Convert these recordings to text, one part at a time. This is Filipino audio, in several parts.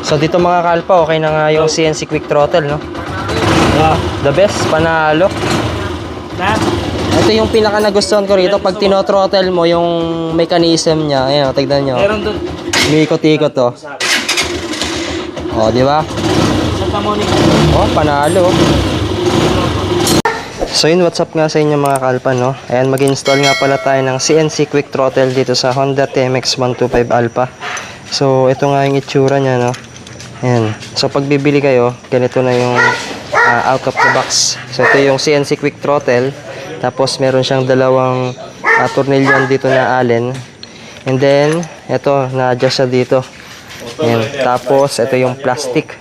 So dito mga kalpa, okay na nga yung CNC Quick Throttle, no? The best, panalo. Ito yung pinaka nagustuhan ko rito. Pag tino-throttle mo yung mechanism niya, ayan, tignan nyo. Meron doon. Umiikot-ikot to. O, di ba? Oh, panalo. So yun, what's up nga sa inyo mga kalpa, no? Ayan, mag-install nga pala tayo ng CNC Quick Throttle dito sa Honda TMX 125 Alpha. So ito nga yung itsura niya, no? Ayan. So pag bibili kayo, ganito na yung out of the box. So ito yung CNC Quick Throttle. Tapos meron siyang dalawang tornilyon dito na Allen. And then, ito, na-adjust siya dito. Ayan. Tapos ito yung plastic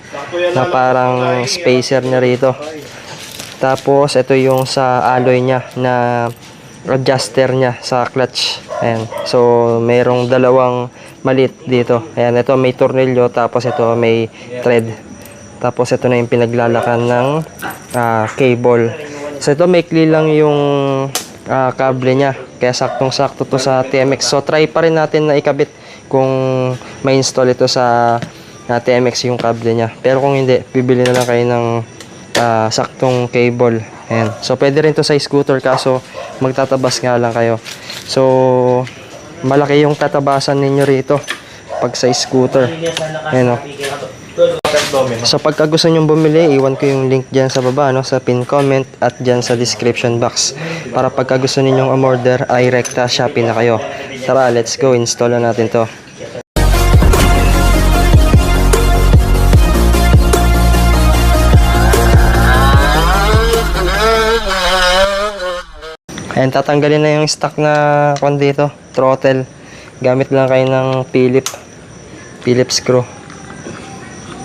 na parang spacer niya rito. Tapos, ito yung sa alloy niya na adjuster niya sa clutch. Ayan. So, mayroong dalawang maliit dito. Ayan, ito may tornilyo. Tapos, ito may thread. Tapos, ito na yung pinaglalakan ng cable. So, ito maikli lang yung kable niya. Kaya, saktong-sakto to sa TMX. So, try pa rin natin na ikabit kung may install ito sa TMX yung kable niya. Pero kung hindi, bibili na lang kayo ng saktong cable. Ayan. So pwede rin to sa scooter, kaso magtatabas nga lang kayo. So malaki yung tatabasan ninyo rito pag sa scooter. Ayan, o. So pagka gusto nyo bumili, iwan ko yung link dyan sa baba, no, sa pin comment at dyan sa description box. Para pagka gusto ninyong umorder ay rekta Shopee na kayo. Tara, let's go, install na natin to. Ayan, tatanggalin na yung stock na kwan dito, throttle. Gamit lang kayo ng Phillips screw.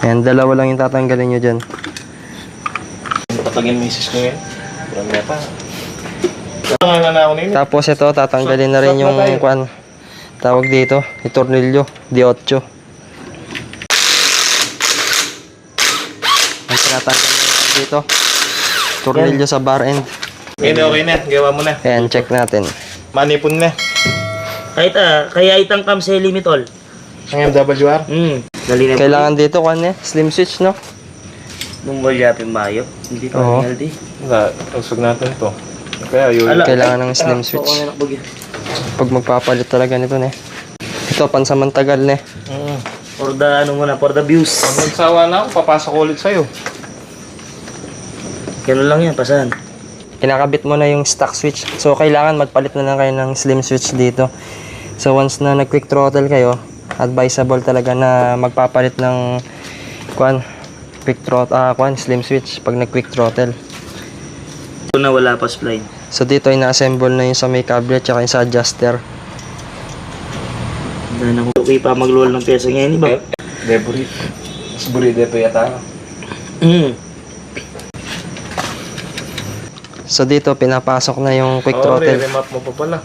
Ayan, dalawa lang yung tatanggalin nyo dyan. Patagin misis ko yun. Marami pa. Tapos ito, tatanggalin na rin yung kwan. Tawag dito, yung tornilyo, D8. Ayan, tinatanggal na dito. Tornilyo sa bar end. Okay na. Gawa mo na. Ayan, check natin. Manipon na. Kaya itang cam sa limit all. Ang MWR? Dali na. Kailangan dito kwan slim switch, no? Nung walyapin mayo. Hindi pa Oo. healthy. Wala. Usog natin ito. Kaya yun. Kailangan ng slim switch. Pag magpapalit talaga nito, ne. Ito, pansamantagal, ne. For the for the views. Pag nagsawa na ako, papasok ulit sa'yo. Ganun lang yan, pasahan. Kinakabit mo na yung stock switch. So, kailangan magpalit na lang kayo ng slim switch dito. So, once na nag-quick throttle kayo, advisable talaga na magpapalit ng slim switch pag nag-quick throttle. Ito na wala pa spline. So, dito ay na-assemble na yung sa may cable at yung sa adjuster. Dahil na okay pa magluwal ng pyesa ngayon, ba? Debris. Mas buri dito yata. So, dito pinapasok na yung quick throttle. remote mo pa pala.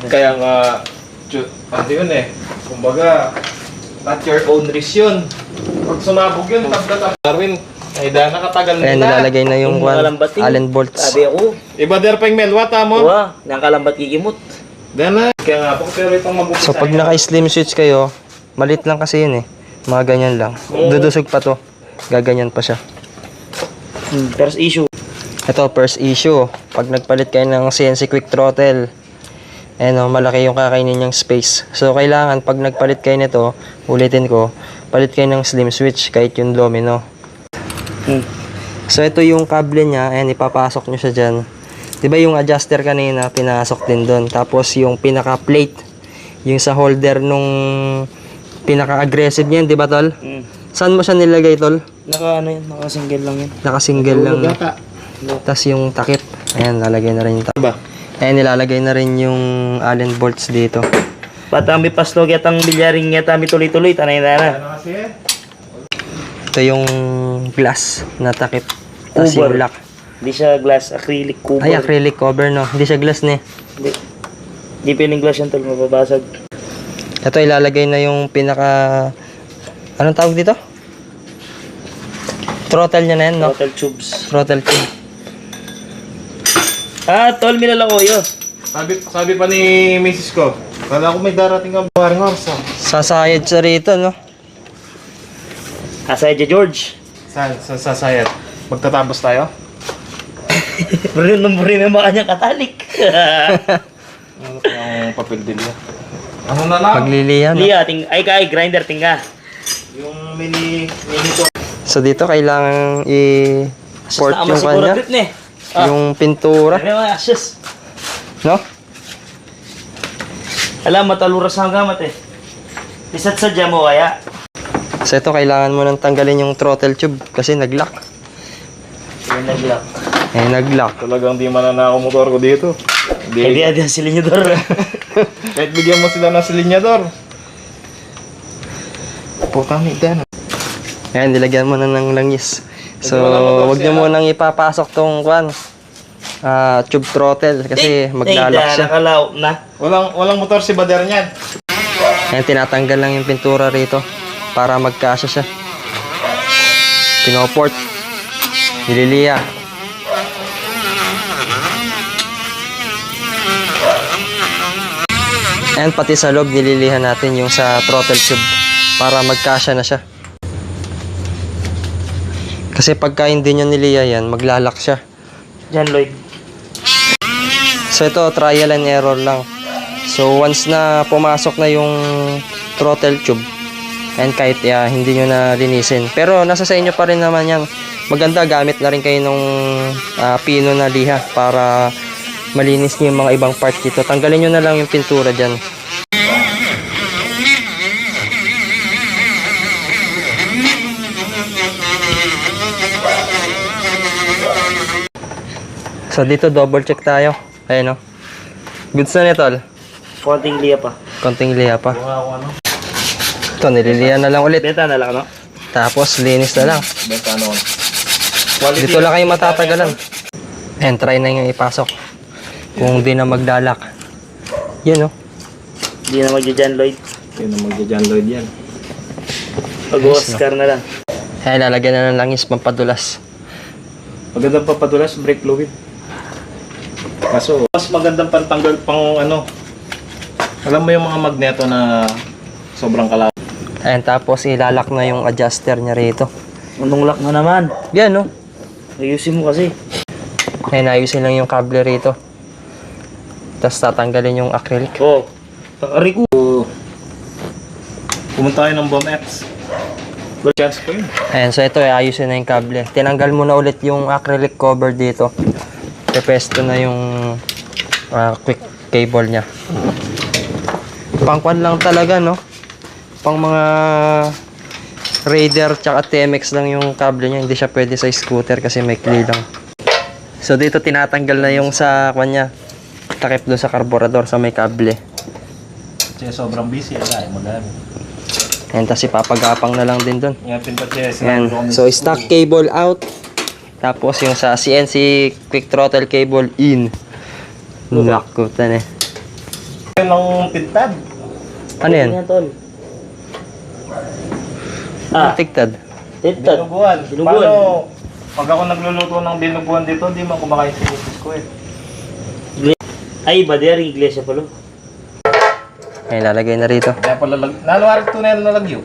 Kaya nga, ano yun kumbaga, at your own risk yun. Pag sumabog yun, tabla. Darwin, ay dahil nakatagal nila. Ayan, nilalagay na yung Allen bolts. Sabi ako, Iba der pa yung melwata mo. nang kalambat kikimot. Dahil na. Kaya nga, pero itong mabuti So, pag naka-slim switch kayo, malit lang kasi yun Mga ganyan lang. Dudusog pa to. Gaganyan pa siya. First issue. Ito, first issue. Pag nagpalit kayo ng CNC Quick Throttle, malaki yung kakainin niyang space. So, kailangan pag nagpalit kayo nito, ulitin ko, palit kayo ng slim switch kahit yung domino. So, ito yung kable niya. Ayan, ipapasok nyo siya dyan. Diba yung adjuster kanina, pinasok din doon. Tapos, yung pinaka-plate, yung sa holder nung pinaka-aggressive niyan, diba, tol? Saan mo siya nilagay, tol? Naka-single lang yan. Naka-single lang. Tapos yung takip. Ayan, lalagay na rin yung takip. Ayan, nilalagay na rin yung Allen bolts dito. Patami paslog yatang bilyaring yatami tuloy-tuloy. Tanay na. Ito yung glass na takip. Tapos yung lock. Hindi siya glass, acrylic cover. Ay, acrylic cover, no? Hindi siya glass, ne? Hindi piling glass yan, tol. Mababasag. Ito, ilalagay na yung pinaka... Anong tawag dito? Throttle niya na yan, no? Throttle tubes. Throttle tube. Tol, minala ko yun. Sabi pa ni Mrs. ko, kala ko may darating ang buharing horse. Sasayad siya rito, no? Asay dyan, George. Sa sayat. Magtatapos tayo? Bro, numberin mo kanyang katalik. Ano yung papel din niya? Ano na lang? Paglilihan, no? Liya, ay grinder, tingga. Yung mini to. So dito kailangan i-port yung kanya, yung pintura, Ano mga asyos? no? Alam, mataluras ang gamat eh. Isa't sadya mo kaya. So ito kailangan mo nang tanggalin yung throttle tube kasi nag-lock. Yan nag-lock. Nag-lock. Talagang di mananakaw motor ko dito. Hindi ada ang silinyador. Kahit bigyan mo sila ng silinyador. Putang ida. Ayan, nilagyan mo na ng langis. So, Lagyan mo ng motor wag nyo siya. munang ipapasok tong tube throttle kasi maglalak siya. Nakalaw na. Walang motor si Bader niyan. Ayan, tinatanggal lang yung pintura rito para magkasya siya. Pinoport. Nililiya. Ayan, pati sa loob nililihan natin yung sa throttle tube para magkasya na siya. Kasi pagka hindi nyo niliya yan, maglalak siya. Jan Lloyd. So ito, trial and error lang. So once na pumasok na yung throttle tube, and kahit hindi nyo na linisin. Pero nasa sa inyo pa rin naman yan. Maganda, gamit na rin kayo nung pino na liha para malinis nyo yung mga ibang parts dito. Tanggalin nyo na lang yung pintura dyan. So dito double check tayo. Ayun, no? Goods na nito. Konting liya pa. Konting liha pa. Bunga ako ano. Ito, nililihan na lang ulit. Beta na lang, no? Tapos linis na lang. Benta ano. Dito lang kayo matatagalan. And try na yung ipasok. Kung di na maglalak. Yun, no? Hindi na magja-Jan Lloyd. Hindi na magja-Jan Lloyd yan. Pag-Oscar na lang. Ayan, lalagyan na ng langis, pampadulas. Magandang papadulas, brake fluid. Kaso, mas magandang pantanggal pang ano. Alam mo yung mga magneto na sobrang kalapit. Ayan, tapos ilalak na yung adjuster niya rito. Anong lock na naman? Yan, no? Ayusin mo kasi. Ayan, ayusin lang yung kable rito. Tapos tatanggalin yung acrylic. Oh. Rico. Pumunta tayo ng Bomb X. Good chance ko yun. Ayan, so ito, ayusin na yung kable. Tinanggal mo na ulit yung acrylic cover dito. Pepesto na yung quick cable niya. Pangkwan lang talaga, no? Pang mga Raider tsaka TMX lang yung kable niya. Hindi siya pwede sa scooter kasi may kli lang. So dito tinatanggal na yung sa kanya. Takip doon sa karburador sa may kable. Kasi sobrang busy. Ay, magamit. Ayan, tapos ipapagapang na lang din doon. Ingapin pa siya. Ayan. So stock cable out. Tapos yung sa CNC quick throttle cable in. Nakutan eh. Yan ang pintad. Ano yan? Tol. Ah, Tigtad. tintad. Dinuguan. Dinuguan. Paano? Pag ako nagluluto ng dinuguan dito, hindi man kumakain si misis ko eh. Ay, Bader, iglesia pala. Ayan, lalagay na rito. Kaya pala, naluwarig ito na nalagyo.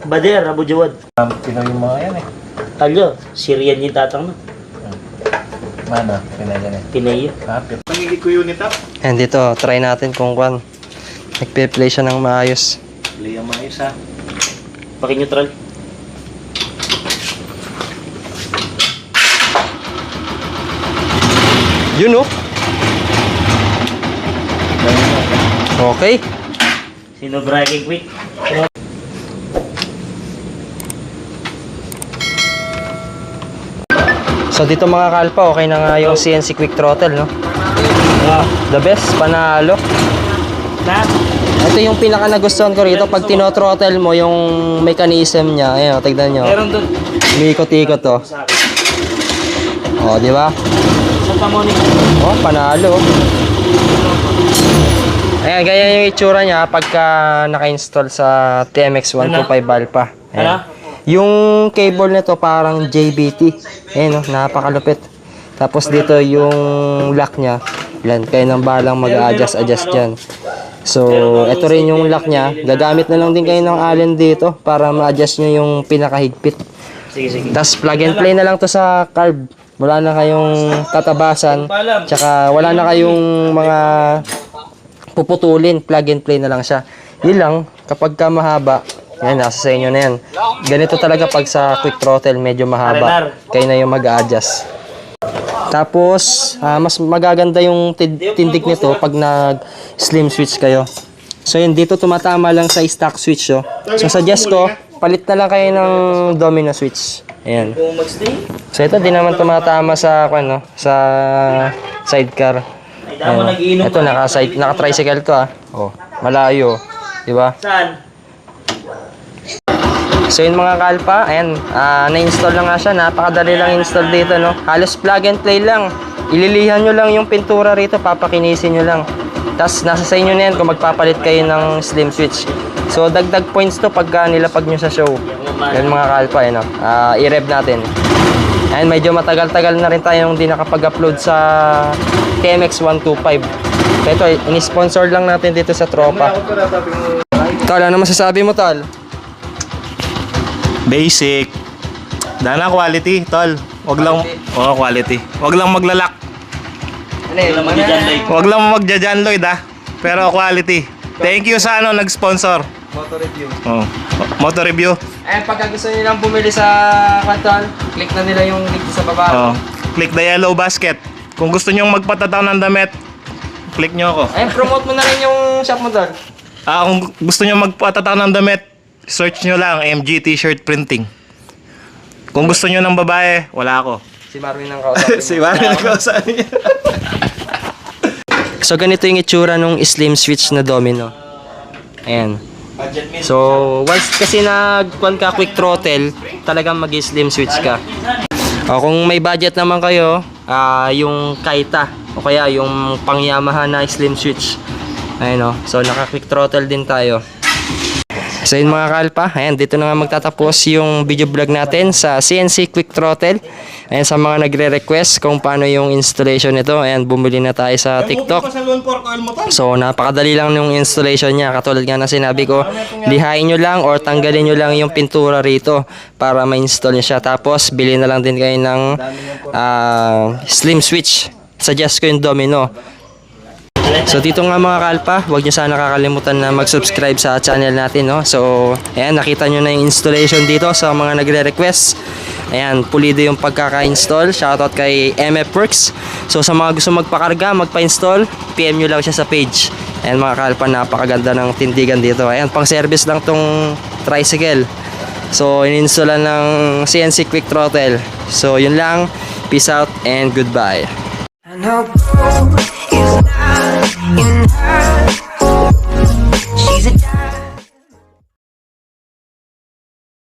Bader, Abu Jawad. Pinaw yung mga yan eh. Alyo, Syrian yung tatang na. Mana, pinay yan eh. Pinayo. Happy. Pangili ko unit up. Ayan, dito, try natin kung nagpe-play siya ng maayos. Liya maayos ha. Paki-neutral. Yun, no? Okay. Sino bragging quick? So dito mga kalpa, okay na nga yung CNC quick throttle, no? The best, panalo. Na? Ito yung pinaka nagustuhan ko rito. Pag tino-throttle mo yung mechanism niya, ayun, tignan nyo. Meron doon. Umiikot-ikot, to. Sa akin. O, di ba? Sa Tamonik. Oh, panalo. Ayan, ganyan yung itsura niya pagka naka-install sa TMX 125 Alpha. Ayan. Ano? Yung cable nito parang JBT. Ayan, oh, napakalupit. Tapos dito yung lock niya, Yan, kayo nang balang mag-adjust dyan. So, ito rin yung lock niya. Gagamit na lang din kayo ng allen dito para ma-adjust nyo yung pinakahigpit. Sige. Tapos plug and play na lang to sa carb. Wala na kayong tatabasan. Tsaka wala na kayong mga puputulin. Plug and play na lang siya. Yun lang, kapag ka mahaba, yan, nasa sa inyo na yan. Ganito talaga pag sa quick throttle, medyo mahaba. Kayo na yung mag-adjust. Tapos, mas magaganda yung tindig nito pag nag-slim switch kayo. So yun, dito tumatama lang sa stock switch. Oh. So suggest ko, palit na lang kayo ng domino switch. Ayan. Kung mag-stay, So ito, di naman tumatama sa, sa sidecar. ay damo nag-iinom. Ito, naka-tricycle to Oh, malayo. Diba? Saan? So yun mga kalpa, ayan, na-install na nga siya, napakadali lang install dito, no? Halos plug and play lang. Ililihan nyo lang yung pintura rito, papakinisin nyo lang. Tapos nasa sa inyo na yan kung magpapalit kayo ng slim switch. So dagdag points to pagka nilapag nyo sa show. Yan mga kalpa, no? I-rev natin. Ayan, medyo matagal-tagal na rin tayong hindi nakapag-upload sa TMX 125. So ito, in-sponsor lang natin dito sa tropa. Tol, ano masasabi mo, Tol? Basic. Dana quality, tol. Wag lang, quality. Wag lang maglalak. Wag lang magja-John Lloyd Pero quality. Thank you sa nag-sponsor. Motor review. Oh. Motor review. Eh, pagka gusto nilang bumili sa Quanton, click na nila yung link sa baba. Oh. Click the yellow basket. Kung gusto niyo magpatataw ng damit, click nyo ako. Ayun, promote mo na rin yung shop mo doon. Kung gusto niyo magpatataw ng damit, search nyo lang MG T-shirt printing. Kung gusto nyo ng babae, wala ako. Si Marvin ang kausapin mo. Si Barry ang kausapin niya. So, ganito yung itsura nung slim switch na domino. Ayan. So, once kasi nag-kuhan ka quick throttle, talagang mag-slim switch ka. O, kung may budget naman kayo, yung Kaita o kaya yung pang Yamaha na slim switch. Ayan o. So, naka-quick throttle din tayo. So yun mga kalpa, ayan, dito na nga magtatapos yung video vlog natin sa CNC Quick Throttle. Ayan, sa mga nagre-request kung paano yung installation nito, ayan, bumili na tayo sa TikTok. So napakadali lang yung installation niya, katulad nga na sinabi ko, lihain nyo lang or tanggalin nyo lang yung pintura rito para ma-install nyo siya. Tapos bili na lang din kayo ng slim switch. Suggest ko yung domino. So dito nga mga kalpa, huwag nyo sana kakalimutan na mag-subscribe sa channel natin, no? So, ayan, nakita nyo na yung installation dito sa mga nagre-request. Ayan, pulido yung pagkaka-install. Shoutout kay MF Works. So sa mga gusto magpakarga, magpa-install, PM nyo lang siya sa page. Ayan mga kalpa, napakaganda ng tindigan dito. Ayan, pang service lang tong tricycle. So, in-installan ng CNC Quick Throttle. So, yun lang. Peace out and goodbye. I know is not enough.